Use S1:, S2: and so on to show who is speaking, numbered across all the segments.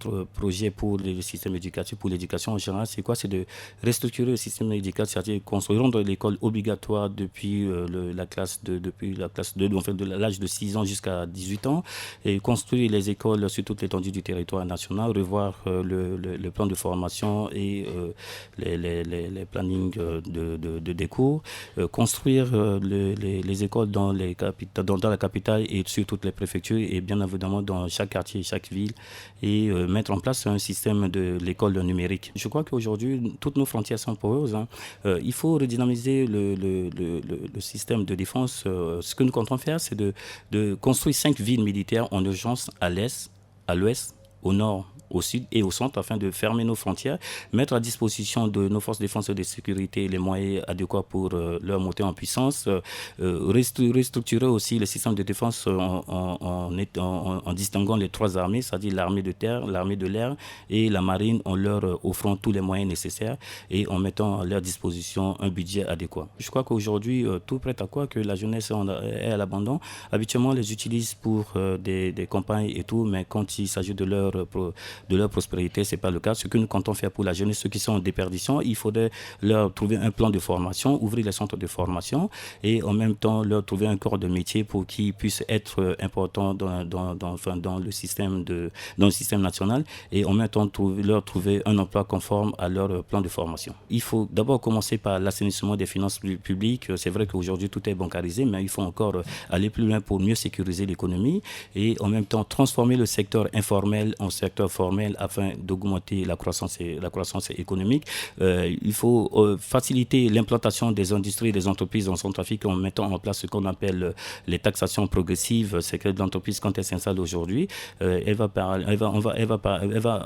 S1: notre projet pour le système éducatif, pour l'éducation en général, c'est quoi? C'est de restructurer le système éducatif, c'est-à-dire rendre l'école obligatoire depuis la classe 2, enfin de l'âge de 6 ans jusqu'à 18 ans, et construire les écoles sur toute l'étendue du territoire national, revoir le plan de formation et les plannings des cours, construire les écoles dans la capitale et sur toutes les préfectures et bien évidemment dans chaque quartier, chaque ville, et mettre en place un système de l'école numérique. Je crois qu'aujourd'hui, toutes nos frontières sont poreuses. Il faut redynamiser le système de défense. Ce que nous comptons faire, c'est de construire 5 villes militaires en urgence à l'est, à l'ouest, au nord, au sud et au centre, afin de fermer nos frontières, mettre à disposition de nos forces de défense et de sécurité les moyens adéquats pour leur montée en puissance, restructurer aussi le système de défense en distinguant les 3 armées, c'est-à-dire l'armée de terre, l'armée de l'air et la marine, en leur offrant tous les moyens nécessaires et en mettant à leur disposition un budget adéquat. Je crois qu'aujourd'hui, tout prête à quoi que la jeunesse est à l'abandon. Habituellement, on les utilise pour des campagnes et tout, mais quand il s'agit de leur prospérité, ce n'est pas le cas. Ce que nous comptons faire pour la jeunesse, ceux qui sont en déperdition, il faudrait leur trouver un plan de formation, ouvrir les centres de formation et en même temps leur trouver un corps de métier pour qu'ils puissent être importants dans le système national et en même temps leur trouver un emploi conforme à leur plan de formation. Il faut d'abord commencer par l'assainissement des finances publiques. C'est vrai qu'aujourd'hui tout est bancarisé, mais il faut encore aller plus loin pour mieux sécuriser l'économie et en même temps transformer le secteur informel en secteur formel afin d'augmenter la croissance économique. Il faut faciliter l'implantation des industries et des entreprises en Centrafrique en mettant en place ce qu'on appelle les taxations progressives. C'est que l'entreprise, quand elle s'installe aujourd'hui, elle va,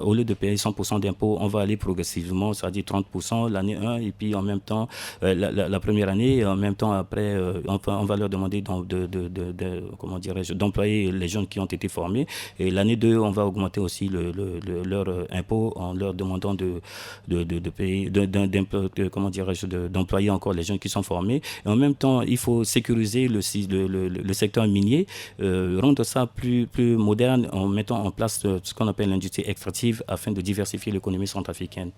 S1: au lieu de payer 100% d'impôts, on va aller progressivement, c'est-à-dire 30% l'année 1 et puis en même temps la première année et en même temps après on va leur demander d'employer les jeunes qui ont été formés et l'année 2 on va augmenter aussi leur impôt en leur demandant de payer, d'employer encore les jeunes qui sont formés. Et en même temps, il faut sécuriser le secteur minier, rendre ça plus moderne en mettant en place ce qu'on appelle l'industrie extractive afin de diversifier l'économie centrafricaine.